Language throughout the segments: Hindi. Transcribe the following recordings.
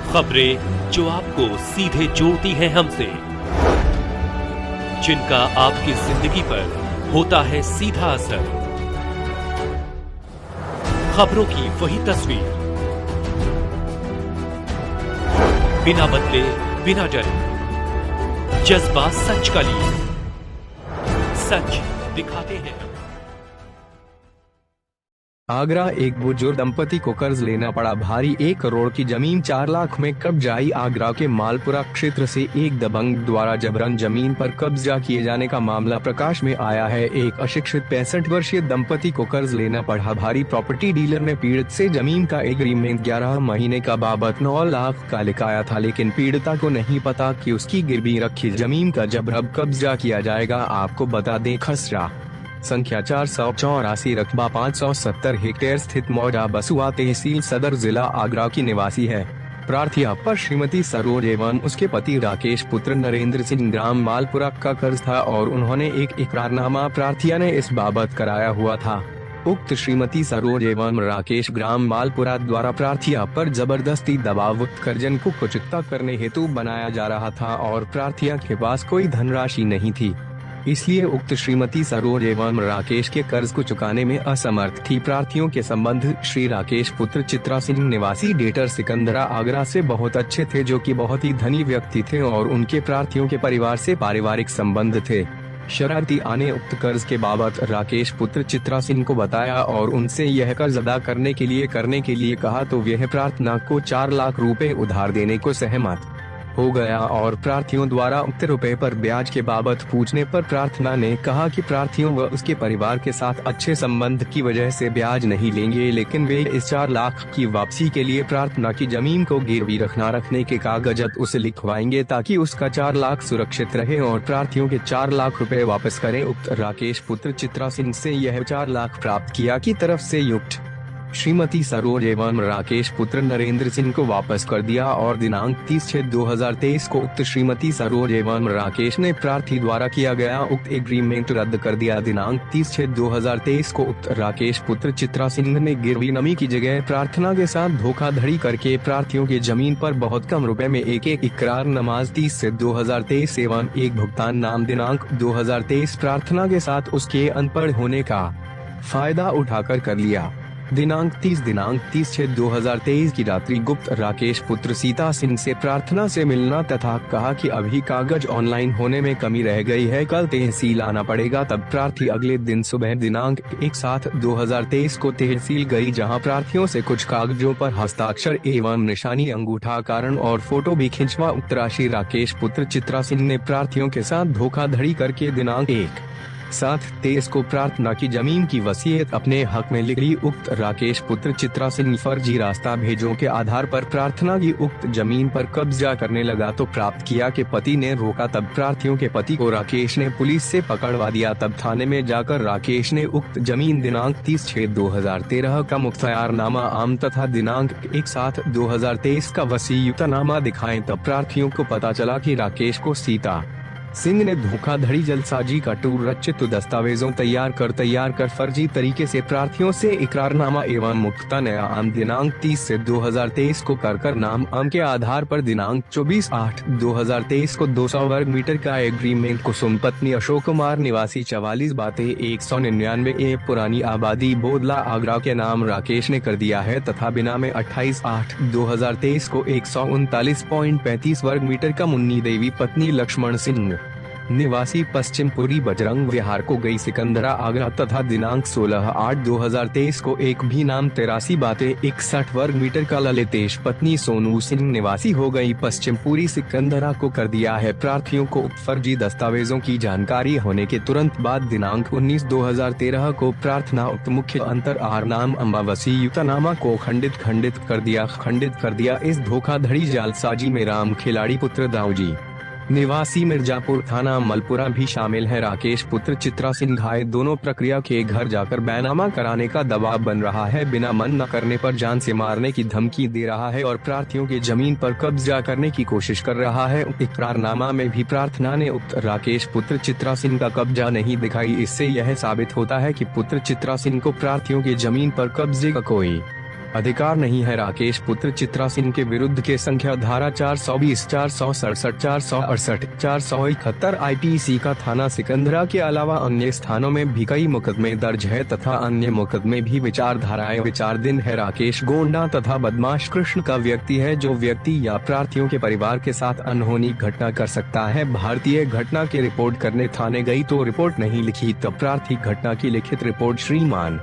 खबरें जो आपको सीधे जोड़ती हैं हमसे, जिनका आपकी जिंदगी पर होता है सीधा असर। खबरों की वही तस्वीर, बिना बदले बिना डरे, जज्बा सच का लिए, सच दिखाते हैं। आगरा, एक बुजुर्ग दंपति को कर्ज लेना पड़ा भारी। 1 करोड़ की जमीन 4 लाख में कब्जाई। आगरा के मालपुरा क्षेत्र से एक दबंग द्वारा जबरन जमीन पर कब्जा किए जाने का मामला प्रकाश में आया है। एक अशिक्षित 65 वर्षीय दंपति को कर्ज लेना पड़ा भारी। प्रॉपर्टी डीलर ने पीड़ित से जमीन का एग्रीमेंट 11 महीने का बाबत 9 लाख का लिखाया था, लेकिन पीड़िता को नहीं पता कि उसकी गिरवी रखी जमीन का जबरन कब्जा किया जाएगा। आपको बता दें, खसरा संख्या 484 रकबा 570 हेक्टेयर स्थित मौजा बसुआ तहसील सदर जिला आगरा की निवासी है। प्रार्थिया पर श्रीमती सरोज एवं उसके पति राकेश पुत्र नरेंद्र सिंह ग्राम मालपुरा का कर्ज था और उन्होंने एक इकरारनामा प्रार्थिया ने इस बाबत कराया हुआ था। उक्त श्रीमती सरोज एवं राकेश ग्राम मालपुरा द्वारा प्रार्थिया पर जबरदस्ती दबाव कर्जन को कुचक्ता करने हेतु बनाया जा रहा था और प्रार्थिया के पास कोई धनराशि नहीं थी, इसलिए उक्त श्रीमती सरोज एवं राकेश के कर्ज को चुकाने में असमर्थ थी। प्रार्थियों के संबंध श्री राकेश पुत्र चित्रा सिंह निवासी डेटर सिकंदरा आगरा से बहुत अच्छे थे, जो कि बहुत ही धनी व्यक्ति थे और उनके प्रार्थियों के परिवार से पारिवारिक संबंध थे। शरारती आने उक्त कर्ज के बाबत राकेश पुत्र चित्रा सिंह को बताया और उनसे यह कर्ज अदा करने के लिए कहा तो वह प्रार्थना को 4 लाख रुपए उधार देने को सहमत हो गया और प्रार्थियों द्वारा उक्त रुपए पर ब्याज के बाबत पूछने पर प्रार्थना ने कहा कि प्रार्थियों व उसके परिवार के साथ अच्छे संबंध की वजह से ब्याज नहीं लेंगे, लेकिन वे इस 4 लाख की वापसी के लिए प्रार्थना की जमीन को गिरवी रखने के कागजात उसे लिखवाएंगे ताकि उसका 4 लाख सुरक्षित रहे और प्रार्थियों के 4 लाख रुपए वापस करें। उक्त राकेश पुत्र चित्रा सिंह से यह 4 लाख प्राप्त किया की तरफ से युक्त श्रीमती सरोज एवं राकेश पुत्र नरेंद्र सिंह को वापस कर दिया और दिनांक 30/6/2023 को उक्त श्रीमती सरोज एवं राकेश ने प्रार्थी द्वारा किया गया उक्त एग्रीमेंट रद्द कर दिया। दिनांक 30/6/2023 को उक्त राकेश पुत्र चित्रा सिंह ने गिरवी नमी की जगह प्रार्थना के साथ धोखाधड़ी करके प्रार्थियों के जमीन पर बहुत कम रुपए में एक इकरारनामा 30/6/2023 एवं एक भुगतान नाम दिनांक 2023 प्रार्थना के साथ उसके अनपढ़ होने का फायदा उठाकर कर लिया। दिनांक 30/6/2023 की रात्रि गुप्त राकेश पुत्र सीता सिंह से प्रार्थना से मिलना तथा कहा कि अभी कागज ऑनलाइन होने में कमी रह गई है, कल तहसील आना पड़ेगा। तब प्रार्थी अगले दिन सुबह दिनांक 1/7/2023 को तहसील गई, जहां प्रार्थियों से कुछ कागजों पर हस्ताक्षर एवं निशानी, अंगूठा कारण और फोटो भी खिंचवा। उक्त राशि राकेश पुत्र चित्रा सिंह ने प्रार्थियों के साथ धोखाधड़ी करके दिनांक 1/7/23 को प्रार्थना की जमीन की वसीयत अपने हक में लिख ली। उक्त राकेश पुत्र चित्रा सिंह फर्जी रास्ता भेजों के आधार पर प्रार्थना की उक्त जमीन पर कब्जा करने लगा तो प्राप्त किया के पति ने रोका, तब प्रार्थियों के पति को राकेश ने पुलिस से पकड़वा दिया। तब थाने में जाकर राकेश ने उक्त जमीन दिनांक 30/6/2013 का मुख्तारनामा आम तथा दिनांक 1/7/2023 का वसीयतनामा दिखाएं। तब प्रार्थियों को पता चला कि राकेश को सीता सिंह ने धोखाधड़ी जलसाजी का टूर रचित दस्तावेजों तैयार कर फर्जी तरीके से प्रार्थियों से इकरारनामा एवं मुख्तारनामा आम दिनांक 30/6/2023 को कर नाम आम के आधार पर दिनांक 24/8/2023 को 200 वर्ग मीटर का एग्रीमेंट कुसुम पत्नी अशोक कुमार निवासी 44 बातें 199 पुरानी आबादी बोदला आगरा के नाम राकेश ने कर दिया है तथा बिना में 28/8/2023 को 139.35 वर्ग मीटर का मुन्नी देवी पत्नी लक्ष्मण सिंह निवासी पश्चिमपुरी बजरंग विहार को गई सिकंदरा आगरा तथा दिनांक 16/8/2023 को एक भी नाम 83 बातें 61 वर्ग मीटर का ललितेश पत्नी सोनू सिंह निवासी हो गई पश्चिमपुरी सिकंदरा को कर दिया है। प्रार्थियों को फर्जी दस्तावेजों की जानकारी होने के तुरंत बाद दिनांक 19/2013 को प्रार्थना उक्त मुख्य अंतर आर नाम वसीयतनामा को खंडित कर दिया। इस धोखाधड़ी जालसाजी में राम खिलाड़ी पुत्र दाऊजी निवासी मिर्जापुर थाना मलपुरा भी शामिल है। राकेश पुत्र चित्रा सिंह घायल दोनों प्रक्रिया के घर जाकर बैनामा कराने का दबाव बन रहा है, बिना मन न करने पर जान से मारने की धमकी दे रहा है और प्रार्थियों के जमीन पर कब्जा करने की कोशिश कर रहा है। इकरारनामा में भी प्रार्थना ने उक्त राकेश पुत्र चित्रा सिंह का कब्जा नहीं दिखाई। इससे यह साबित होता है कि पुत्र चित्रा सिंह को प्रार्थियों की जमीन पर कब्जे का कोई अधिकार नहीं है राकेश पुत्र चित्रा सिंह के विरुद्ध के संख्या धारा 420, 467, 468, 471 IPC का थाना सिकंदरा के अलावा अन्य स्थानों में भी कई मुकदमे दर्ज है तथा अन्य मुकदमे भी विचारधाराएं विचाराधीन है। राकेश गोंडा तथा बदमाश कृष्ण का व्यक्ति है जो व्यक्ति या प्रार्थियों के परिवार के साथ अनहोनी घटना कर सकता है। भारतीय घटना की रिपोर्ट करने थाने गई तो रिपोर्ट नहीं लिखी तब प्रार्थी घटना की लिखित रिपोर्ट श्रीमान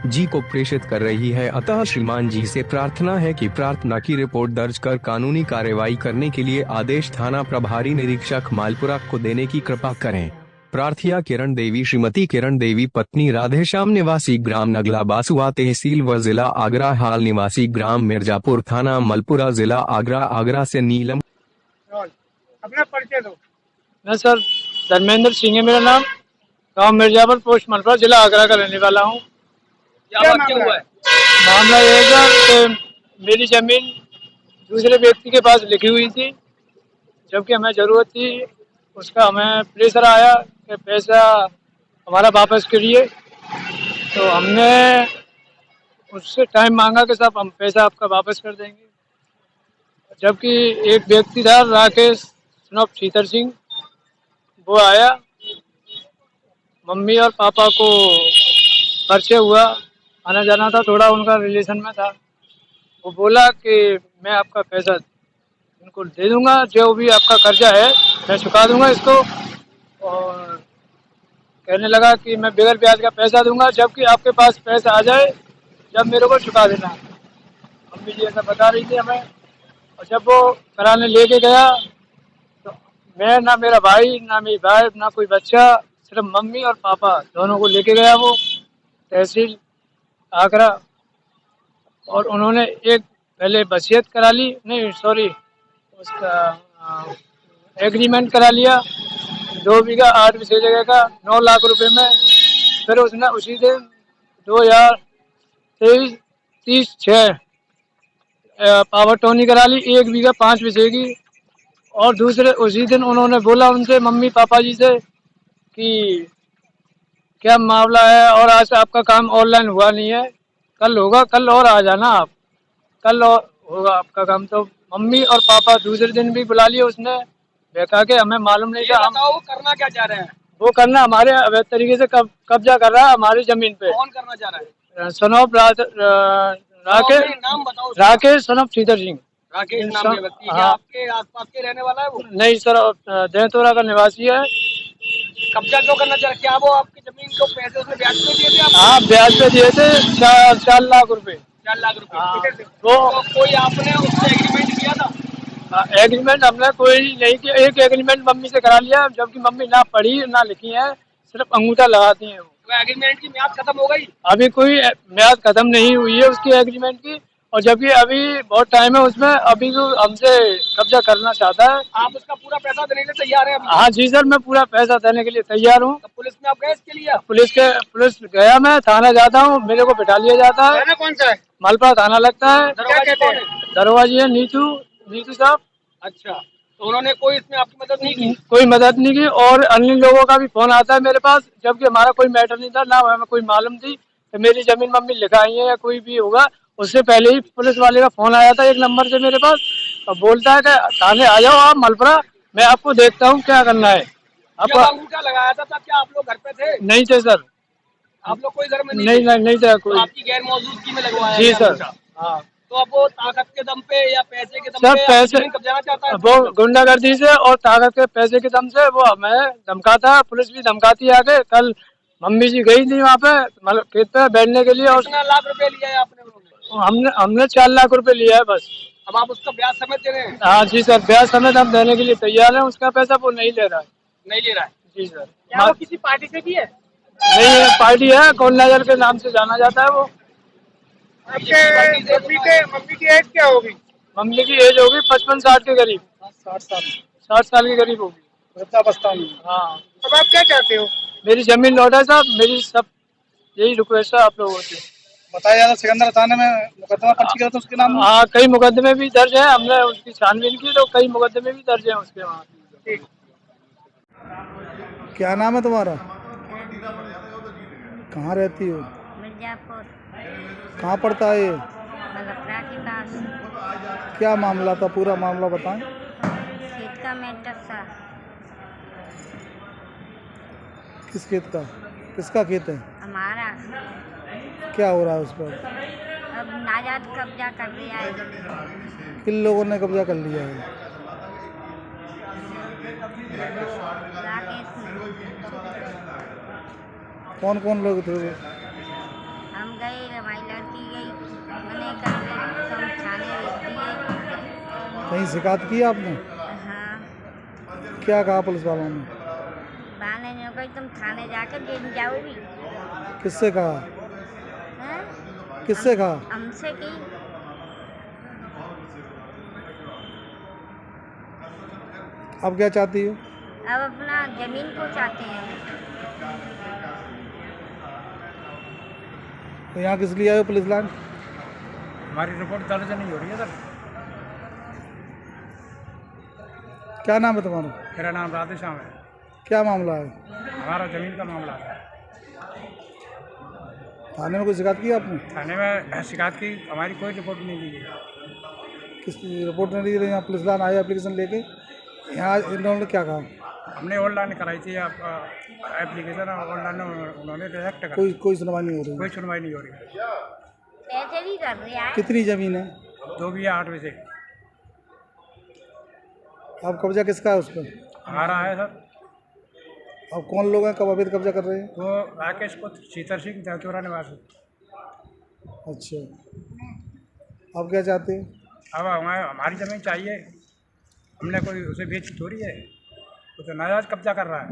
जी को प्रेषित कर रही है। अतः श्रीमान जी से प्रार्थना है कि प्रार्थना की रिपोर्ट दर्ज कर कानूनी कार्रवाई करने के लिए आदेश थाना प्रभारी निरीक्षक मालपुरा को देने की कृपा करें। प्रार्थिया किरण देवी श्रीमती किरण देवी पत्नी राधेश्याम निवासी ग्राम नगला बासुआ तहसील व जिला आगरा हाल निवासी ग्राम मिर्जापुर थाना मलपुरा जिला आगरा। आगरा से नीलम। अपना परिचय दो। मैं सर धर्मेंद्र सिंह है मेरा नाम, गाँव मिर्जापुर पोस्ट मलपुरा जिला आगरा का रहने वाला हूँ। क्या हुआ है? मामला ये है कि मेरी जमीन दूसरे व्यक्ति के पास लिखी हुई थी, जबकि हमें जरूरत थी उसका। हमें प्रेशर आया कि पैसा हमारा वापस करिए, तो हमने उससे टाइम मांगा कि साहब हम पैसा आपका वापस कर देंगे। जबकि एक व्यक्ति था राकेश सनॉफ सीतर सिंह, वो आया, मम्मी और पापा को परिचय हुआ, आना जाना था, थोड़ा उनका रिलेशन में था। वो बोला कि मैं आपका पैसा इनको दे दूंगा, जो भी आपका कर्जा है मैं चुका दूंगा इसको। और कहने लगा कि मैं बगैर ब्याज का पैसा दूंगा, जबकि आपके पास पैसा आ जाए जब मेरे को चुका देना। मम्मी जी ऐसा बता रही थी हमें। और जब वो कराने लेके गया तो मैं, ना मेरा भाई, ना मेरी वाइफ, ना कोई बच्चा, सिर्फ मम्मी और पापा दोनों को लेके गया वो तहसील आगरा। और उन्होंने एक पहले वसीयत करा ली, नहीं सॉरी, उसका एग्रीमेंट करा लिया 2 बीघा 8 विषय जगह का 9 लाख रुपए में। फिर उसने उसी दिन 2023 30/6 पावर टोनी करा ली 1 बीघा 5 विषय की। और दूसरे उसी दिन उन्होंने बोला उनसे, मम्मी पापा जी से, कि क्या मामला है और आज आपका काम ऑनलाइन हुआ नहीं है, कल होगा, कल और आ जाना आप, कल और होगा आपका काम। तो मम्मी और पापा दूसरे दिन भी बुला लिए उसने, देखा के हमें मालूम नहीं था। हम वो करना क्या चाह रहे हैं? वो करना हमारे अवैध तरीके से कब्जा कर रहा है हमारी जमीन पे। कौन करना चाह रहा है? सनॉफ राकेश सनॉफ सीतर सिंह। राकेश नाम के व्यक्ति क्या आपके आसपास के रहने वाला है वो? नहीं सर, देहतोरा का निवासी है। कब्जा क्यों करना चाह रहे? क्या वो आपकी जमीन को पैसे उसने ब्याज पे दिए थे? हाँ, ब्याज पे दिए थे 4 लाख रुपए। 4 लाख रुपए। हाँ। तो कोई आपने उससे एग्रीमेंट किया था? एग्रीमेंट हमने कोई नहीं किया। एक एग्रीमेंट मम्मी से करा लिया, जबकि मम्मी ना पढ़ी ना लिखी है, सिर्फ अंगूठा लगाती है। तो एग्रीमेंट की म्याद खत्म हो गई? अभी कोई म्याद खत्म नहीं हुई है उसकी एग्रीमेंट की। और जबकि अभी बहुत टाइम है उसमें, अभी जो हमसे कब्जा करना चाहता है। आप उसका पूरा पैसा देने के लिए तैयार हैं? हाँ जी सर, मैं पूरा पैसा देने के लिए तैयार हूँ। पुलिस में आप गए इसके लिए? पुलिस गया, मैं थाना जाता हूँ, मेरे को बिठा लिया जाता है। थाना कौन सा है? मलपुरा थाना लगता है। क्या कहते हैं? दरोगा जी है नीतू साहब। अच्छा, तो उन्होंने कोई इसमें आपकी मदद नहीं की? कोई मदद नहीं की। और अन्य लोगों का भी फोन आता है मेरे पास, जबकि हमारा कोई मैटर नहीं था, ना हमें कोई मालूम थी कि मेरी जमीन मम्मी लिखाई है या कोई भी होगा। उससे पहले ही पुलिस वाले का फोन आया था एक नंबर से मेरे पास, और बोलता है कि थाने आ जाओ आप मलपुरा, मैं आपको देखता हूँ क्या करना है। आपको अंगूठा लगाया था, क्या आप लोग घर पे थे? नहीं थे सर। आप लोग कोई घर में नहीं थे कोई। तो आपकी गैर मौजूदगी में लगवाया? जी सर। हाँ। तो अब वो ताकत के दम पे या पैसे के दम पे पैसे कब्जा चाहता है? वो गुंडागर्दी से और ताकत के पैसे के दम से वो हमें धमकाता, पुलिस भी धमकाती है आगे। कल मम्मी जी गई थी वहाँ पे, मतलब खेत पे बैठने के लिए। और कितना लाख रुपए लिया है आपने? हमने 4 लाख रुपए लिया है बस। अब आप उसका ब्याज समेत दे रहे हैं? हाँ जी सर, ब्याज समेत हम देने के लिए तैयार हैं। उसका पैसा वो नहीं ले रहा है। नहीं ले रहा है? जी सर। क्या वो किसी पार्टी से भी है? नहीं, पार्टी है, कौन के नाम से जाना जाता है वो। मम्मी की एज क्या होगी? मम्मी की एज होगी 55-60 के करीब। 60 साल के करीब होगी। वृद्धावस्था में। हाँ। अब आप क्या चाहते हो? मेरी जमीन लौटा साहब, मेरी सब यही रिक्वेस्ट है आप लोगों से। बताया जाता सिकंदरा थाने में मुकदमा पंजीकृत है उसके नाम में? हाँ, कई मुकदमे भी दर्ज है, हमने उसकी छानबीन की तो कई मुकदमे भी दर्ज है उसके वहाँ। ठीक। क्या नाम है तुम्हारा? कहाँ रहती हो? मिर्जापुर। कहाँ पड़ता है ये? मलपरा के पास। क्या मामला था, पूरा मामला बताएं। खेत का मैटर था। किस खेत का, किसका खेत है? हमारा। क्या हो रहा है उस पर? अब नाजायज कब्जा कर लिया है। किन लोगों ने कब्जा कर लिया है? राकेश ने। कौन कौन लोग थे वो? हम गए, हमारी लड़की गई, मने कर रहे तो हम थाने भेज दिए। कहीं शिकायत की आपने? हाँ, क्या कहा पुलिस वालों ने? बहाने ने कही तुम थाने जाकर जेल जाओगी। किससे कहा? हैं? किससे कहा? हमसे की। अब क्या चाहती हो? अब अपना जमीन को चाहते हैं। तो यहाँ किस लिए आए हो पुलिस लाइन? हमारी रिपोर्ट दर्ज नहीं हो रही है सर। क्या नाम है तुम्हारा? मेरा नाम राधेश्याम है। क्या मामला है? हमारा ज़मीन का मामला है। थाने में कोई शिकायत की आपने? थाने में शिकायत की, हमारी कोई रिपोर्ट नहीं दी गई। किस रिपोर्ट नहीं दी रही? यहाँ पुलिस लाइन आए एप्लीकेशन लेके, यहाँ इन्होंने क्या कहा? हमने ऑनलाइन कराई थी आपका एप्लीकेशन, ऑनलाइन उन्होंने रिजेक्ट कर। कोई सुनवाई नहीं हो रही? कोई सुनवाई नहीं हो रही। पैसे भी कर रहे हैं। कितनी ज़मीन है? 2 भी 8 बजे अब कब्जा किसका है उस पर? हमारा है सर। अब कौन लोग हैं कब अवैध कब्जा कर रहे हैं? वो राकेश पुत्र शीतर सिंह दहतौरा निवासी। अच्छा, अब क्या चाहते हैं? अब हमारी ज़मीन चाहिए। हमने कोई उसे बेची थोड़ी है, वो तो नाजायज कब्जा कर रहा है।